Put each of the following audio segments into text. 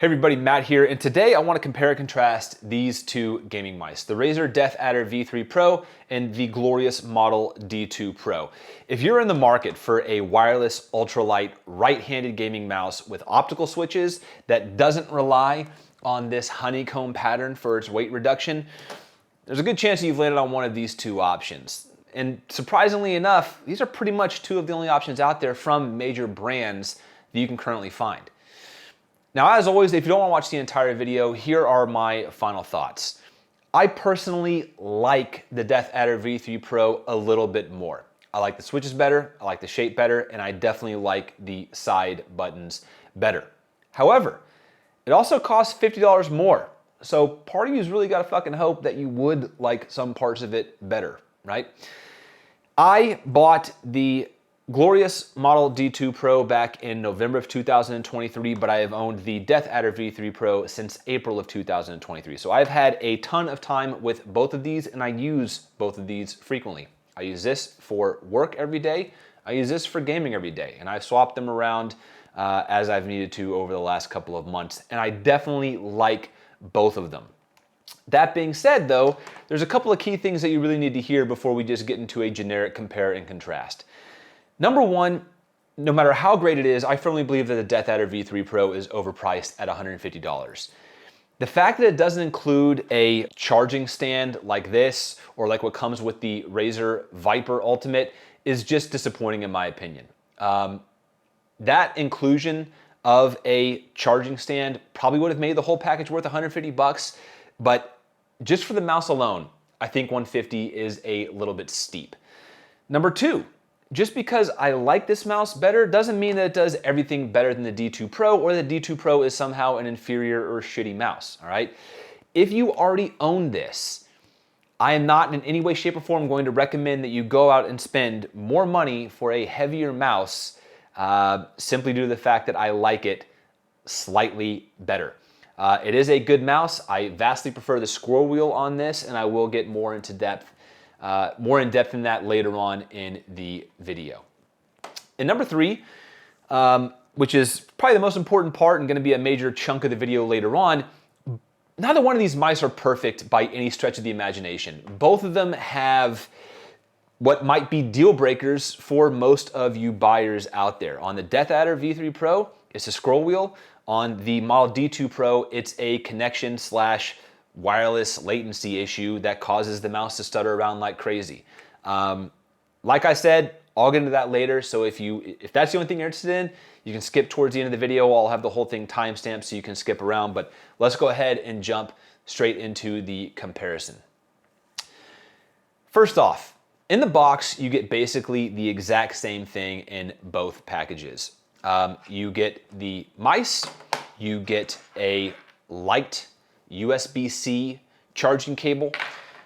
Hey everybody, Matt here, and today I want to compare and contrast these two gaming mice, the Razer DeathAdder V3 Pro and the glorious Model D2 Pro. If you're in the market for a wireless, ultralight, right-handed gaming mouse with optical switches that doesn't rely on this honeycomb pattern for its weight reduction, there's a good chance that you've landed on one of these two options. And surprisingly enough, these are pretty much two of the only options out there from major brands that you can currently find. Now, as always, if you don't want to watch the entire video, here are my final thoughts. I personally like the DeathAdder V3 Pro a little bit more. I like the switches better, I like the shape better, and I definitely like the side buttons better. However, it also costs $50 more. So part of you's really got to fucking hope that you would like some parts of it better, right? I bought the glorious Model D2 Pro back in November of 2023, but I have owned the DeathAdder V3 Pro since April of 2023. So I've had a ton of time with both of these, and I use both of these frequently. I use this for work every day. I use this for gaming every day, and I've swapped them around as I've needed to over the last couple of months, and I definitely like both of them. That being said, though, there's a couple of key things that you really need to hear before we just get into a generic compare and contrast. Number one, no matter how great it is, I firmly believe that the DeathAdder V3 Pro is overpriced at $150. The fact that it doesn't include a charging stand like this or like what comes with the Razer Viper Ultimate is just disappointing in my opinion. That inclusion of a charging stand probably would have made the whole package worth $150, but just for the mouse alone, I think $150 is a little bit steep. Number two, just because I like this mouse better doesn't mean that it does everything better than the D2 Pro or the D2 Pro is somehow an inferior or shitty mouse, all right? If you already own this, I am not in any way, shape, or form going to recommend that you go out and spend more money for a heavier mouse simply due to the fact that I like it slightly better. It is a good mouse. I vastly prefer the scroll wheel on this, and I will get more into depth more in depth in that later on in the video. And number three, which is probably the most important part and going to be a major chunk of the video later on, neither one of these mice are perfect by any stretch of the imagination. Both of them have what might be deal breakers for most of you buyers out there. On the DeathAdder V3 Pro, it's a scroll wheel. On the Model D2 Pro, it's a connection / wireless latency issue that causes the mouse to stutter around like crazy. Like I said, I'll get into that later, so if that's the only thing you're interested in, you can skip towards the end of the video. I'll have the whole thing timestamped so you can skip around, but let's go ahead and jump straight into the comparison. First off, in the box, you get basically the exact same thing in both packages. You get the mice, you get a light USB-C charging cable.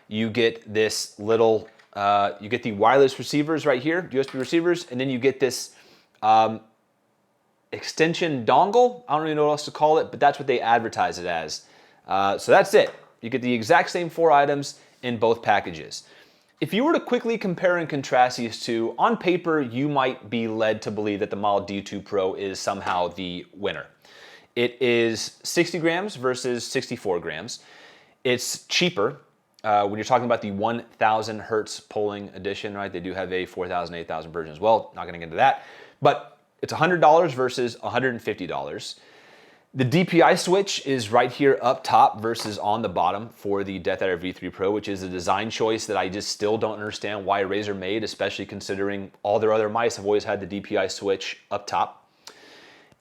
You get this little, you get the wireless receivers right here, USB receivers, and then you get this extension dongle. I don't really know what else to call it, but that's what they advertise it as. So that's it. You get the exact same four items in both packages. If you were to quickly compare and contrast these two, on paper, you might be led to believe that the Model D2 Pro is somehow the winner. It is 60 grams versus 64 grams. It's cheaper when you're talking about the 1000 hertz polling edition, right? They do have a 4000, 8000 version as well. Not gonna get into that. But it's $100 versus $150. The DPI switch is right here up top versus on the bottom for the DeathAdder V3 Pro, which is a design choice that I just still don't understand why Razer made, especially considering all their other mice have always had the DPI switch up top.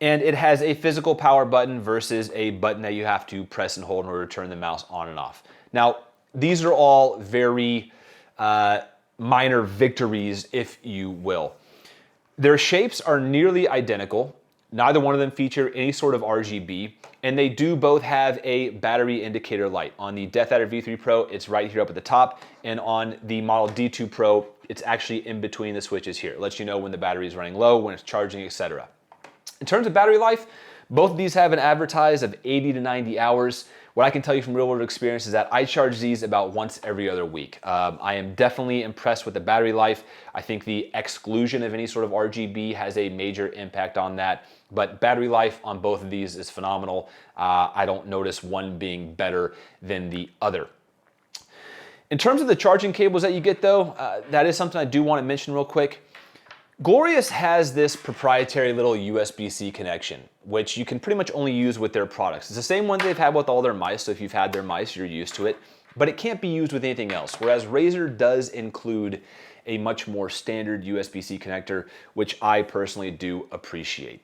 And it has a physical power button versus a button that you have to press and hold in order to turn the mouse on and off. Now, these are all very minor victories, if you will. Their shapes are nearly identical. Neither one of them feature any sort of RGB, and they do both have a battery indicator light. On the DeathAdder V3 Pro, it's right here up at the top, and on the Model D2 Pro, it's actually in between the switches here. It lets you know when the battery is running low, when it's charging, etc. In terms of battery life, Both of these have an advertised of 80 to 90 hours. What I can tell you from real world experience is that I charge these about once every other week. I am definitely impressed with the battery life. I think the exclusion of any sort of RGB has a major impact on that, but battery life on both of these is phenomenal. I don't notice one being better than the other. In terms of the charging cables that you get though, that is something I do want to mention real quick. Glorious has this proprietary little USB-C connection, which you can pretty much only use with their products. It's the same one they've had with all their mice, so if you've had their mice, you're used to it, but it can't be used with anything else, whereas Razer does include a much more standard USB-C connector, which I personally do appreciate.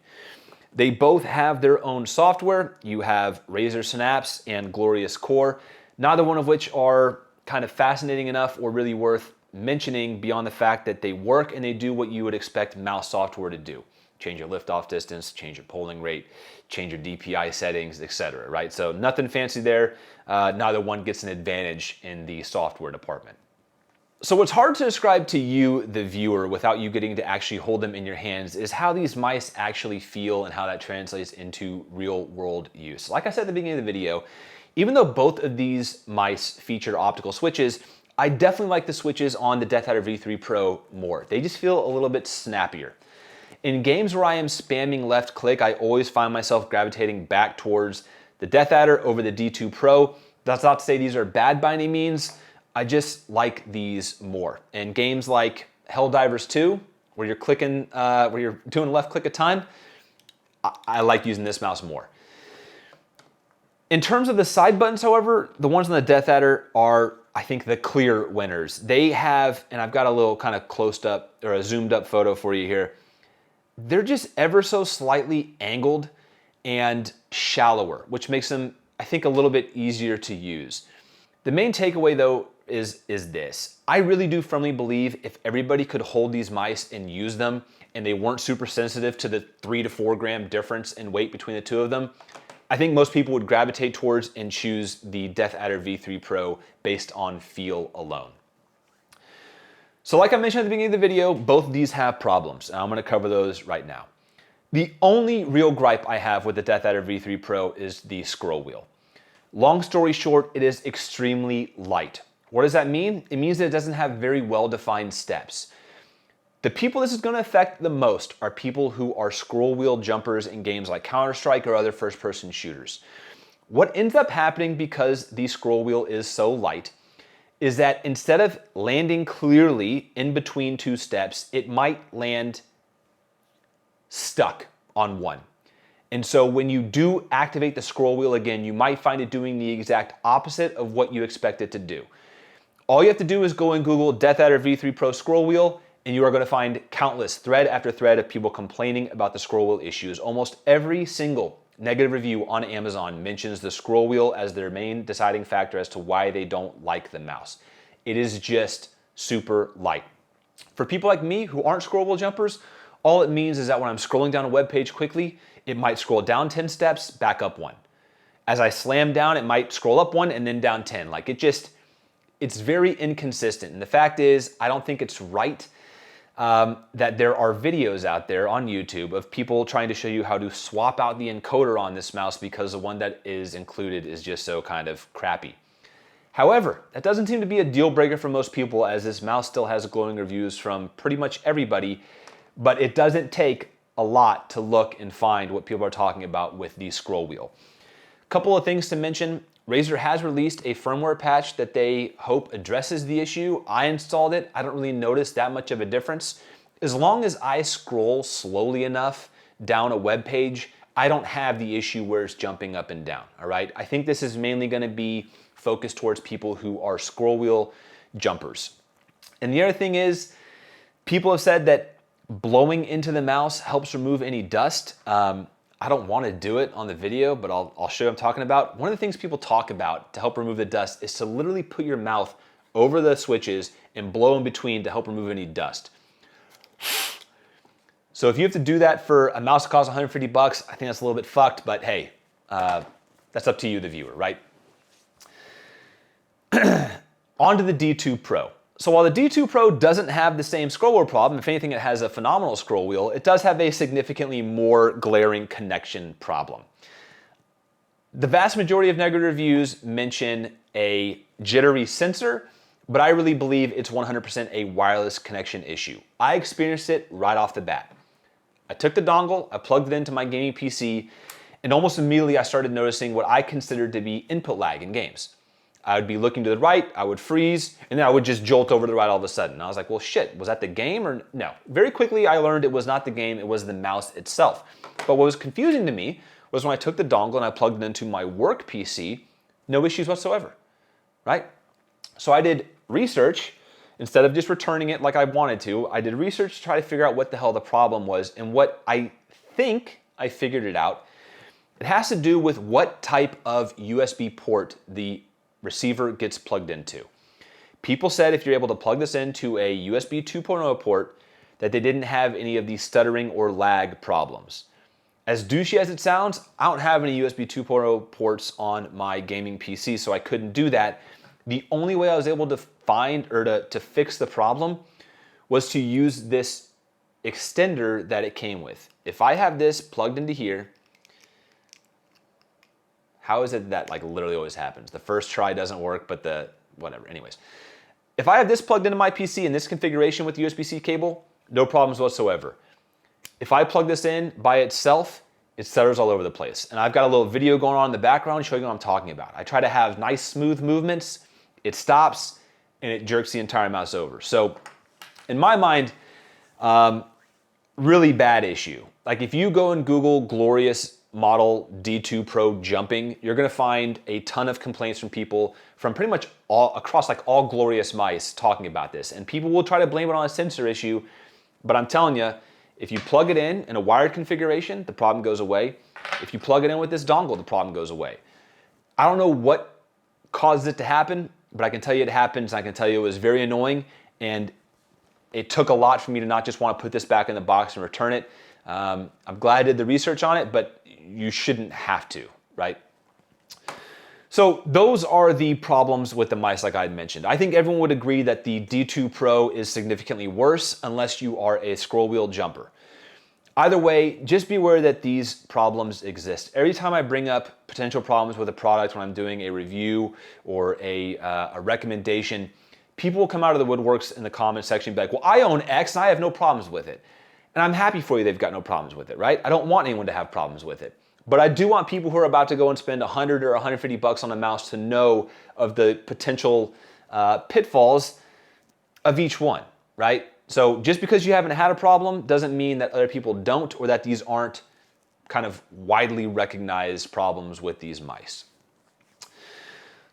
They both have their own software. You have Razer Synapse and Glorious Core, neither one of which are kind of fascinating enough or really worth mentioning beyond the fact that they work and they do what you would expect mouse software to do. Change your liftoff distance, change your polling rate, change your DPI settings, etc. Right? So nothing fancy there. Neither one gets an advantage in the software department. So what's hard to describe to you, the viewer, without you getting to actually hold them in your hands is how these mice actually feel and how that translates into real world use. Like I said at the beginning of the video, even though both of these mice feature optical switches, I definitely like the switches on the DeathAdder V3 Pro more. They just feel a little bit snappier. In games where I am spamming left click, I always find myself gravitating back towards the DeathAdder over the D2 Pro. That's not to say these are bad by any means. I just like these more. In games like Helldivers 2, where you're clicking, where you're doing left click at a time, I like using this mouse more. In terms of the side buttons, however, the ones on the DeathAdder are, I think, the clear winners. They have, and I've got a little kind of closed up or a zoomed up photo for you here. They're just ever so slightly angled and shallower, which makes them, I think, a little bit easier to use. The main takeaway though is this. I really do firmly believe if everybody could hold these mice and use them and they weren't super sensitive to the 3 to 4 gram difference in weight between the two of them, I think most people would gravitate towards and choose the DeathAdder V3 Pro based on feel alone. So like I mentioned at the beginning of the video, both of these have problems, and I'm gonna cover those right now. The only real gripe I have with the DeathAdder V3 Pro is the scroll wheel. Long story short, it is extremely light. What does that mean? It means that it doesn't have very well-defined steps. The people this is going to affect the most are people who are scroll wheel jumpers in games like Counter-Strike or other first-person shooters. What ends up happening because the scroll wheel is so light is that instead of landing clearly in between two steps, it might land stuck on one. And so when you do activate the scroll wheel again, you might find it doing the exact opposite of what you expect it to do. All you have to do is go and Google DeathAdder V3 Pro scroll wheel, and you are going to find countless thread after thread of people complaining about the scroll wheel issues. Almost every single negative review on Amazon mentions the scroll wheel as their main deciding factor as to why they don't like the mouse. It is just super light. For people like me who aren't scroll wheel jumpers, all it means is that when I'm scrolling down a web page quickly, it might scroll down 10 steps, back up one. As I slam down, it might scroll up one and then down 10. Like it's very inconsistent. And the fact is, I don't think it's right that there are videos out there on YouTube of people trying to show you how to swap out the encoder on this mouse because the one that is included is just so kind of crappy. However, that doesn't seem to be a deal breaker for most people, as this mouse still has glowing reviews from pretty much everybody, but it doesn't take a lot to look and find what people are talking about with the scroll wheel. A couple of things to mention. Razer has released a firmware patch that they hope addresses the issue. I installed it. I don't really notice that much of a difference. As long as I scroll slowly enough down a web page, I don't have the issue where it's jumping up and down, all right? I think this is mainly gonna be focused towards people who are scroll wheel jumpers. And the other thing is, people have said that blowing into the mouse helps remove any dust. I don't want to do it on the video, but I'll show you what I'm talking about. One of the things people talk about to help remove the dust is to literally put your mouth over the switches and blow in between to help remove any dust. So if you have to do that for a mouse that costs 150 bucks, I think that's a little bit fucked, but hey, that's up to you, the viewer, right? On to the D2 Pro. So while the D2 Pro doesn't have the same scroll wheel problem, if anything it has a phenomenal scroll wheel, it does have a significantly more glaring connection problem. The vast majority of negative reviews mention a jittery sensor, but I really believe it's 100% a wireless connection issue. I experienced it right off the bat. I took the dongle, I plugged it into my gaming PC, and almost immediately I started noticing what I considered to be input lag in games. I would be looking to the right, I would freeze, and then I would just jolt over to the right all of a sudden. And I was like, well, shit, was that the game or no? Very quickly, I learned it was not the game, it was the mouse itself. But what was confusing to me was when I took the dongle and I plugged it into my work PC, no issues whatsoever, right? So I did research. Instead of just returning it like I wanted to, I did research to try to figure out what the hell the problem was, and what I think I figured it out. It has to do with what type of USB port the receiver gets plugged into. People said if you're able to plug this into a USB 2.0 port, that they didn't have any of these stuttering or lag problems. As douchey as it sounds, I don't have any USB 2.0 ports on my gaming PC, so I couldn't do that. The only way I was able to find or to fix the problem was to use this extender that it came with. If I have this plugged into here, how is it that like literally always happens? The first try doesn't work, but whatever. Anyways, if I have this plugged into my PC in this configuration with the USB-C cable, no problems whatsoever. If I plug this in by itself, it stutters all over the place. And I've got a little video going on in the background showing you what I'm talking about. I try to have nice smooth movements, it stops, and it jerks the entire mouse over. So in my mind, really bad issue. Like if you go and Google glorious model D2 Pro jumping, you're gonna find a ton of complaints from people from pretty much all across like all glorious mice talking about this. And people will try to blame it on a sensor issue, but I'm telling you, if you plug it in a wired configuration, the problem goes away. If you plug it in with this dongle, the problem goes away. I don't know what causes it to happen, but I can tell you it happens. I can tell you it was very annoying, and it took a lot for me to not just want to put this back in the box and return it. I'm glad I did the research on it, but you shouldn't have to, right? So those are the problems with the mice like I had mentioned. I think everyone would agree that the D2 Pro is significantly worse unless you are a scroll wheel jumper. Either way, just be aware that these problems exist. Every time I bring up potential problems with a product when I'm doing a review or a recommendation, people will come out of the woodworks in the comment section and be like, well, I own X and I have no problems with it. And I'm happy for you they've got no problems with it, right? I don't want anyone to have problems with it. But I do want people who are about to go and spend 100 or 150 bucks on a mouse to know of the potential pitfalls of each one, right? So just because you haven't had a problem doesn't mean that other people don't, or that these aren't kind of widely recognized problems with these mice.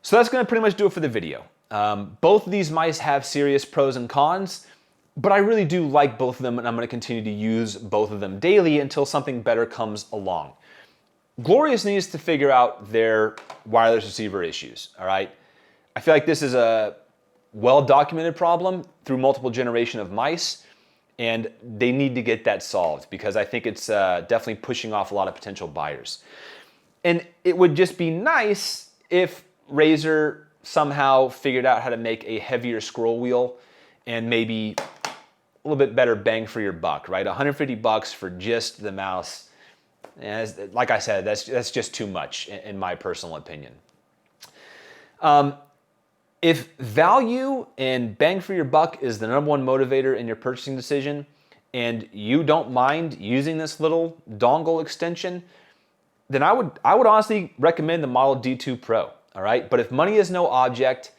So that's gonna pretty much do it for the video. Both of these mice have serious pros and cons, but I really do like both of them, and I'm gonna continue to use both of them daily until something better comes along. Glorious needs to figure out their wireless receiver issues, all right? I feel like this is a well-documented problem through multiple generation of mice, and they need to get that solved because I think it's definitely pushing off a lot of potential buyers. And it would just be nice if Razer somehow figured out how to make a heavier scroll wheel and maybe a little bit better bang for your buck, right? 150 bucks for just the mouse. And like I said, that's just too much in my personal opinion. If value and bang for your buck is the #1 motivator in your purchasing decision, and you don't mind using this little dongle extension, then I would honestly recommend the Model D2 Pro, all right? But if money is no object,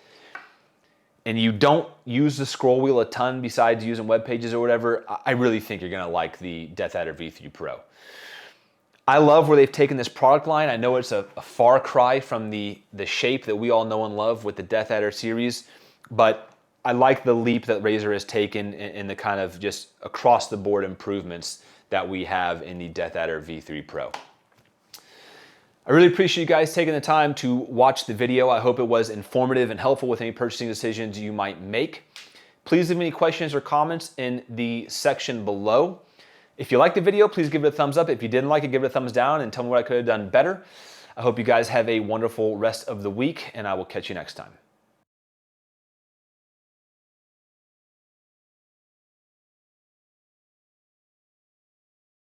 and you don't use the scroll wheel a ton besides using web pages or whatever, I really think you're gonna like the DeathAdder V3 Pro. I love where they've taken this product line. I know it's a far cry from the shape that we all know and love with the DeathAdder series, but I like the leap that Razer has taken in the kind of just across the board improvements that we have in the DeathAdder V3 Pro. I really appreciate you guys taking the time to watch the video. I hope it was informative and helpful with any purchasing decisions you might make. Please leave any questions or comments in the section below. If you liked the video, please give it a thumbs up. If you didn't like it, give it a thumbs down and tell me what I could have done better. I hope you guys have a wonderful rest of the week, and I will catch you next time.